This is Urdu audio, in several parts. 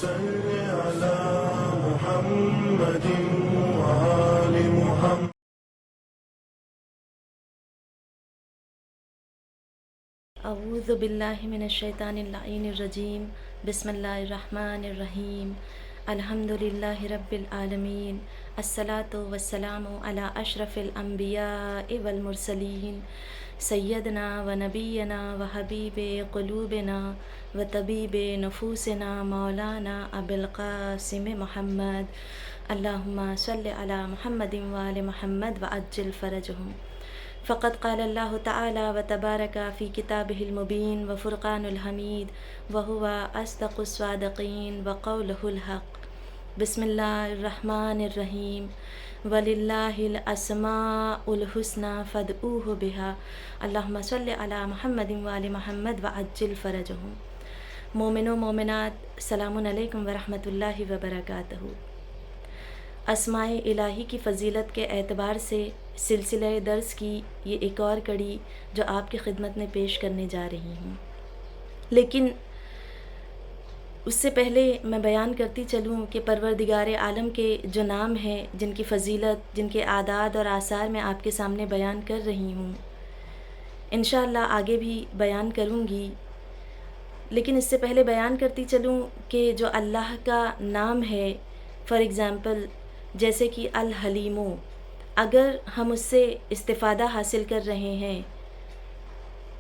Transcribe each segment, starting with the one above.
صل على محمد وآل محمد. اعوذ باللہ من الشیطان اللعین الرجیم. بسم اللہ الرحمن الرحیم. الحمد للہ رب العالمین. الصلاۃ والسلام علی اشرف الانبیاء والمرسلین سیدنا و نبینا و حبیب قلوبنا و طبیب نفوسنا مولانا ابی القاسم محمد. اللہم صل علی محمد وآل محمد وعجل فرجہم. فقد قال اللہ تعالی و تبارک فی کتابہ المبین و فرقان الحمید وہو اصدق الصادقین و قولہ الحق. بسم اللہ الرحمن الرحیم. وللہ الاسماء الحسنی فادعوہ بہا. اللہم صل علی محمد وآل محمد وعجل فرجہم. مومن و مومنات، السلام علیکم ورحمۃ اللہ وبرکاتہ. اسماء الہی کی فضیلت کے اعتبار سے سلسلہ درس کی یہ ایک اور کڑی جو آپ کی خدمت میں پیش کرنے جا رہی ہوں. لیکن اس سے پہلے میں بیان کرتی چلوں کہ پروردگار عالم کے جو نام ہیں، جن کی فضیلت، جن کے اعداد اور آثار میں آپ کے سامنے بیان کر رہی ہوں، انشاءاللہ آگے بھی بیان کروں گی. لیکن اس سے پہلے بیان کرتی چلوں کہ جو اللہ کا نام ہے، فار ایگزامپل جیسے کہ الحلیمو، اگر ہم اس سے استفادہ حاصل کر رہے ہیں،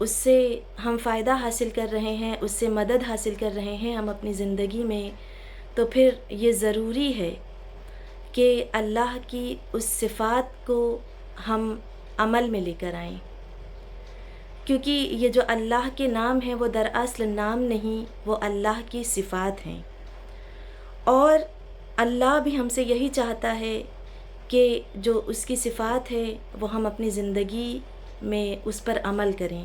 اس سے ہم فائدہ حاصل کر رہے ہیں، اس سے مدد حاصل کر رہے ہیں ہم اپنی زندگی میں، تو پھر یہ ضروری ہے کہ اللہ کی اس صفات کو ہم عمل میں لے کر آئیں. کیونکہ یہ جو اللہ کے نام ہیں وہ دراصل نام نہیں، وہ اللہ کی صفات ہیں. اور اللہ بھی ہم سے یہی چاہتا ہے کہ جو اس کی صفات ہے وہ ہم اپنی زندگی میں اس پر عمل کریں.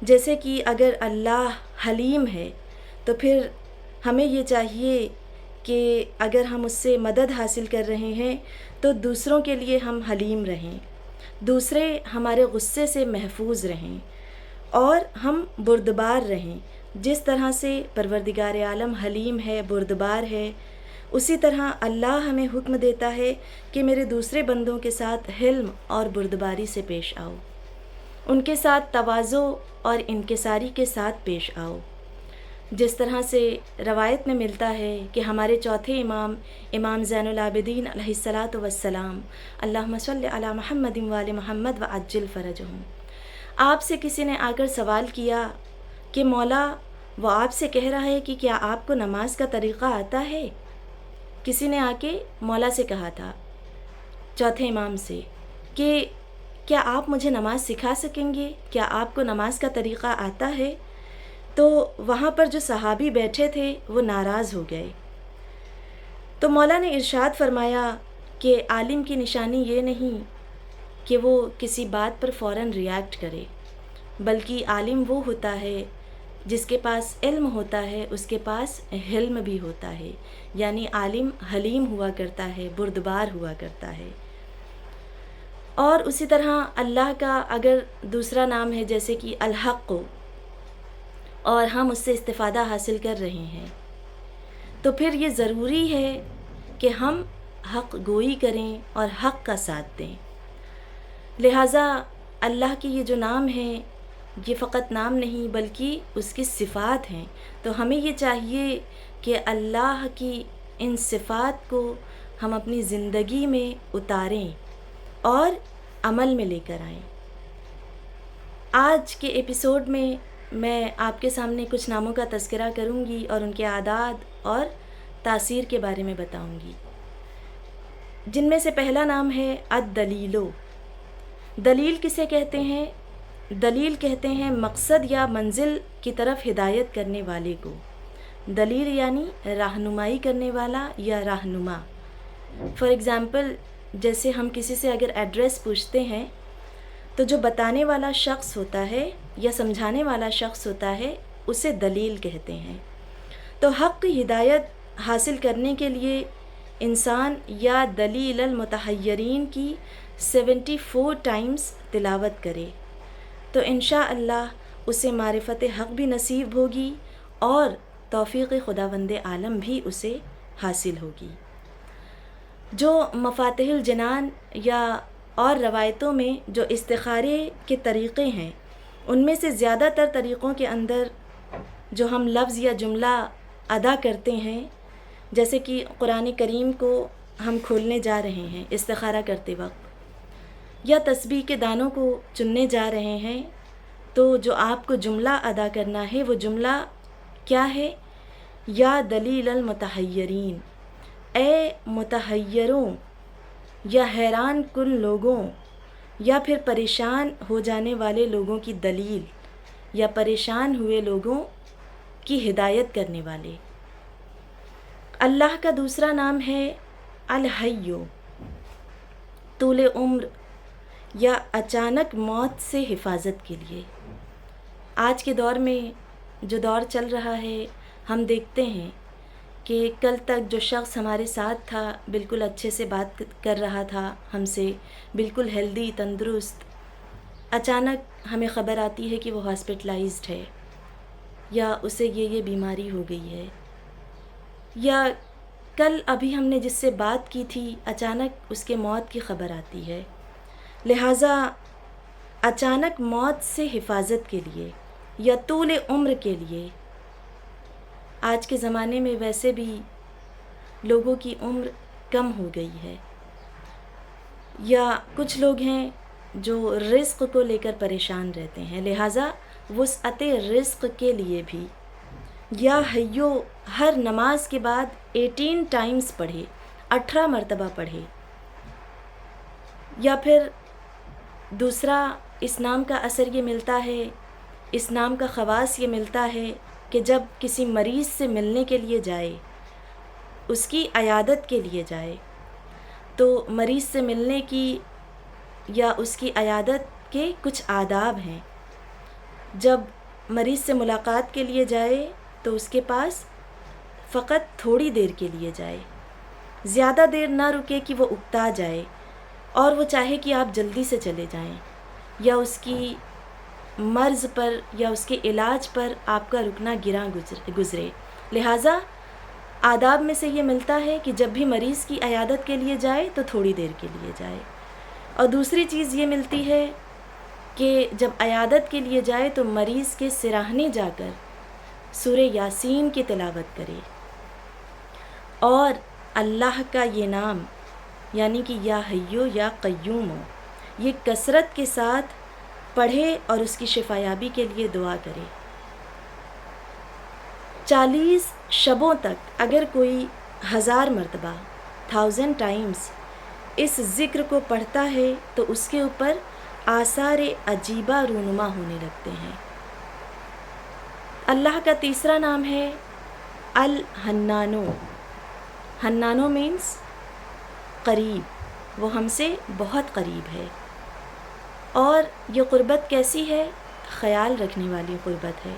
جیسے کہ اگر اللہ حلیم ہے تو پھر ہمیں یہ چاہیے کہ اگر ہم اس سے مدد حاصل کر رہے ہیں تو دوسروں کے لیے ہم حلیم رہیں، دوسرے ہمارے غصے سے محفوظ رہیں اور ہم بردبار رہیں. جس طرح سے پروردگار عالم حلیم ہے، بردبار ہے، اسی طرح اللہ ہمیں حکم دیتا ہے کہ میرے دوسرے بندوں کے ساتھ حلم اور بردباری سے پیش آؤ، ان کے ساتھ تواضع اور انکساری کے ساتھ پیش آؤ. جس طرح سے روایت میں ملتا ہے کہ ہمارے چوتھے امام زین العابدین علیہ الصلاۃ والسلام، اللہم صل علی محمد وآل محمد وعجل فرجہم، آپ سے کسی نے آ کر سوال کیا کہ مولا، وہ آپ سے کہہ رہا ہے کہ کیا آپ کو نماز کا طریقہ آتا ہے؟ کسی نے آ کے مولا سے کہا تھا، چوتھے امام سے، کہ کیا آپ مجھے نماز سکھا سکیں گے؟ کیا آپ کو نماز کا طریقہ آتا ہے؟ تو وہاں پر جو صحابی بیٹھے تھے وہ ناراض ہو گئے. تو مولا نے ارشاد فرمایا کہ عالم کی نشانی یہ نہیں کہ وہ کسی بات پر فوراً ریاکٹ کرے، بلکہ عالم وہ ہوتا ہے جس کے پاس علم ہوتا ہے، اس کے پاس حلم بھی ہوتا ہے. یعنی عالم حلیم ہوا کرتا ہے، بردبار ہوا کرتا ہے. اور اسی طرح اللہ کا اگر دوسرا نام ہے جیسے کہ الحق، اور ہم اس سے استفادہ حاصل کر رہے ہیں، تو پھر یہ ضروری ہے کہ ہم حق گوئی کریں اور حق کا ساتھ دیں. لہٰذا اللہ کی یہ جو نام ہیں، یہ فقط نام نہیں بلکہ اس کی صفات ہیں. تو ہمیں یہ چاہیے کہ اللہ کی ان صفات کو ہم اپنی زندگی میں اتاریں اور عمل میں لے کر آئیں. آج کے ایپیسوڈ میں آپ کے سامنے کچھ ناموں کا تذکرہ کروں گی اور ان کے اعداد اور تاثیر کے بارے میں بتاؤں گی، جن میں سے پہلا نام ہے الدلیلو. دلیل کسے کہتے ہیں؟ دلیل کہتے ہیں مقصد یا منزل کی طرف ہدایت کرنے والے کو. دلیل یعنی رہنمائی کرنے والا یا رہنما. فار ایگزامپل جیسے ہم کسی سے اگر ایڈریس پوچھتے ہیں تو جو بتانے والا شخص ہوتا ہے یا سمجھانے والا شخص ہوتا ہے اسے دلیل کہتے ہیں. تو حق کی ہدایت حاصل کرنے کے لیے انسان یا دلیل المتحیرین کی 74 ٹائمز تلاوت کرے تو انشاءاللہ اسے معرفت حق بھی نصیب ہوگی اور توفیق خداوند عالم بھی اسے حاصل ہوگی۔ جو مفاتیح الجنان یا اور روایتوں میں جو استخارے کے طریقے ہیں، ان میں سے زیادہ تر طریقوں کے اندر جو ہم لفظ یا جملہ ادا کرتے ہیں، جیسے کہ قرآن کریم کو ہم کھولنے جا رہے ہیں استخارہ کرتے وقت، یا تسبیح کے دانوں کو چننے جا رہے ہیں، تو جو آپ کو جملہ ادا کرنا ہے وہ جملہ کیا ہے؟ یا دلیل المتحیرین، اے متحیروں یا حیران کن لوگوں، یا پھر پریشان ہو جانے والے لوگوں کی دلیل، یا پریشان ہوئے لوگوں کی ہدایت کرنے والے۔ اللہ کا دوسرا نام ہے الحی، طول عمر یا اچانک موت سے حفاظت کے لیے۔ آج کے دور میں جو دور چل رہا ہے، ہم دیکھتے ہیں کہ کل تک جو شخص ہمارے ساتھ تھا، بالکل اچھے سے بات کر رہا تھا ہم سے، بالکل ہیلدی تندرست، اچانک ہمیں خبر آتی ہے کہ وہ ہاسپٹلائزڈ ہے، یا اسے یہ بیماری ہو گئی ہے، یا کل ابھی ہم نے جس سے بات کی تھی اچانک اس کے موت کی خبر آتی ہے۔ لہٰذا اچانک موت سے حفاظت کے لیے یا طول عمر کے لیے، آج کے زمانے میں ویسے بھی لوگوں کی عمر کم ہو گئی ہے، یا کچھ لوگ ہیں جو رزق کو لے کر پریشان رہتے ہیں، لہٰذا وسعت رزق کے لیے بھی یا حیو ہر نماز کے بعد 18 ٹائمز پڑھے، 18 مرتبہ پڑھے۔ یا پھر دوسرا اس نام کا اثر یہ ملتا ہے، اس نام کا خواص یہ ملتا ہے کہ جب کسی مریض سے ملنے کے لیے جائے، اس کی عیادت کے لیے جائے، تو مریض سے ملنے کی یا اس کی عیادت کے کچھ آداب ہیں۔ جب مریض سے ملاقات کے لیے جائے تو اس کے پاس فقط تھوڑی دیر کے لیے جائے، زیادہ دیر نہ رکے کہ وہ اکتا جائے اور وہ چاہے کہ آپ جلدی سے چلے جائیں، یا اس کی مرض پر یا اس کے علاج پر آپ کا رکنا گراں گزرے۔ لہٰذا آداب میں سے یہ ملتا ہے کہ جب بھی مریض کی عیادت کے لیے جائے تو تھوڑی دیر کے لیے جائے۔ اور دوسری چیز یہ ملتی ہے کہ جب عیادت کے لیے جائے تو مریض کے سراہنے جا کر سورہ یاسین کی تلاوت کرے، اور اللہ کا یہ نام یعنی کہ یا حیو یا قیوم یہ کثرت کے ساتھ پڑھے اور اس کی شفایابی کے لیے دعا کرے۔ 40 شبوں تک اگر کوئی 1000 مرتبہ 1000 ٹائمز اس ذکر کو پڑھتا ہے تو اس کے اوپر آثار عجیبہ رونما ہونے لگتے ہیں۔ اللہ کا تیسرا نام ہے الحنانو۔ حنانو مینس قریب، وہ ہم سے بہت قریب ہے۔ اور یہ قربت کیسی ہے؟ خیال رکھنے والی قربت ہے۔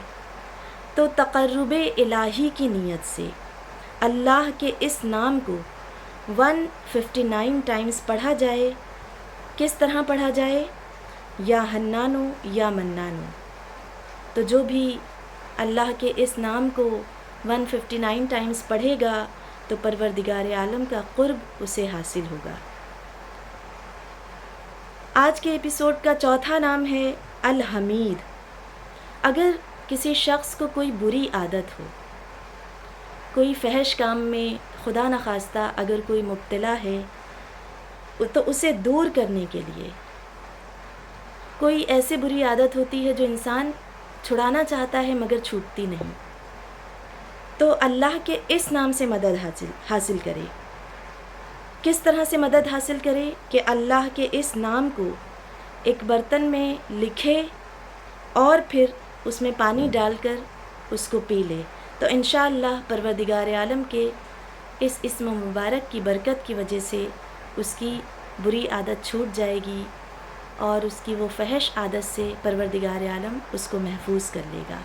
تو تقرب الہی کی نیت سے اللہ کے اس نام کو 159 ٹائمز پڑھا جائے۔ کس طرح پڑھا جائے؟ یا حنانو یا منانو۔ تو جو بھی اللہ کے اس نام کو 159 ٹائمز پڑھے گا تو پروردگار عالم کا قرب اسے حاصل ہوگا۔ آج کے ایپیسوڈ کا چوتھا نام ہے الحمید۔ اگر کسی شخص کو کوئی بری عادت ہو، کوئی فحش کام میں خدا نخواستہ اگر کوئی مبتلا ہے، تو اسے دور کرنے کے لیے، کوئی ایسی بری عادت ہوتی ہے جو انسان چھڑانا چاہتا ہے مگر چھوٹتی نہیں، تو اللہ کے اس نام سے مدد حاصل کرے۔ کس طرح سے مدد حاصل کرے؟ کہ اللہ کے اس نام کو ایک برتن میں لکھے اور پھر اس میں پانی ڈال کر اس کو پی لے، تو انشاءاللہ پروردگار عالم کے اس اسم مبارک کی برکت کی وجہ سے اس کی بری عادت چھوٹ جائے گی، اور اس کی وہ فحش عادت سے پروردگار عالم اس کو محفوظ کر لے گا۔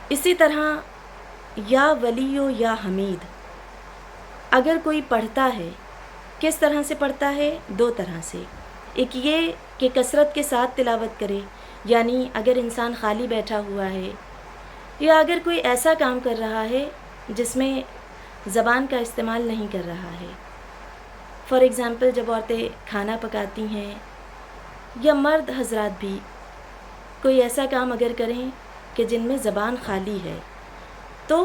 اسی طرح یا ولیو یا حمید اگر کوئی پڑھتا ہے، کس طرح سے پڑھتا ہے؟ 2 طرح سے۔ ایک یہ کہ کثرت کے ساتھ تلاوت کرے، یعنی اگر انسان خالی بیٹھا ہوا ہے یا اگر کوئی ایسا کام کر رہا ہے جس میں زبان کا استعمال نہیں کر رہا ہے، فار ایگزامپل جب عورتیں کھانا پکاتی ہیں یا مرد حضرات بھی کوئی ایسا کام اگر کریں کہ جن میں زبان خالی ہے، تو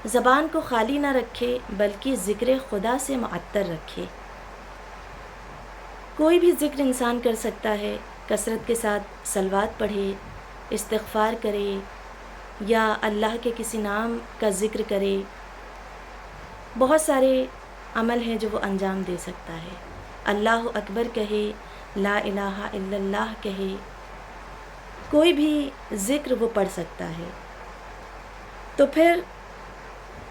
زبان کو خالی نہ رکھے بلکہ ذکر خدا سے معطر رکھے۔ کوئی بھی ذکر انسان کر سکتا ہے، کثرت کے ساتھ صلوات پڑھے، استغفار کرے یا اللہ کے کسی نام کا ذکر کرے۔ بہت سارے عمل ہیں جو وہ انجام دے سکتا ہے۔ اللہ اکبر کہے، لا الہ الا اللہ کہے، کوئی بھی ذکر وہ پڑھ سکتا ہے۔ تو پھر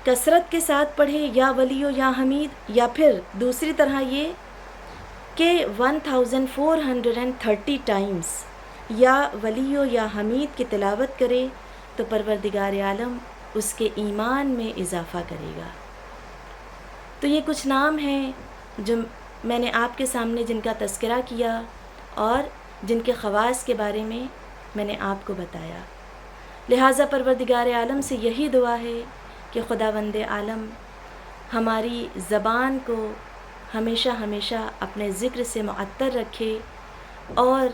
کثرت کے ساتھ پڑھے یا ولیو یا حمید، یا پھر دوسری طرح یہ کہ 1430 ٹائمز یا ولیو یا حمید کی تلاوت کرے تو پروردگار عالم اس کے ایمان میں اضافہ کرے گا۔ تو یہ کچھ نام ہیں جو میں نے آپ کے سامنے جن کا تذکرہ کیا اور جن کے خواص کے بارے میں میں نے آپ کو بتایا۔ لہٰذا پروردگار عالم سے یہی دعا ہے کہ خداوند عالم ہماری زبان کو ہمیشہ ہمیشہ اپنے ذکر سے معطر رکھے، اور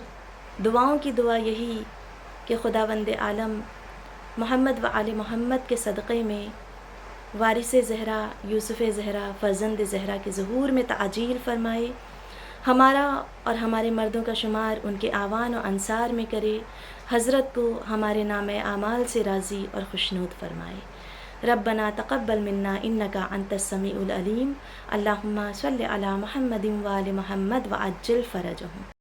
دعاؤں کی دعا یہی کہ خداوند عالم محمد و آل محمد کے صدقے میں وارث زہرا یوسف زہرا فرزند زہرا کے ظہور میں تعجیل فرمائے، ہمارا اور ہمارے مردوں کا شمار ان کے اعوان و انصار میں کرے، حضرت کو ہمارے نام اعمال سے راضی اور خوشنود فرمائے۔ ربنا تقبل منا انک انت السمیع العلیم، اللہم صل علی محمد و آل محمد وعجل فرجہم۔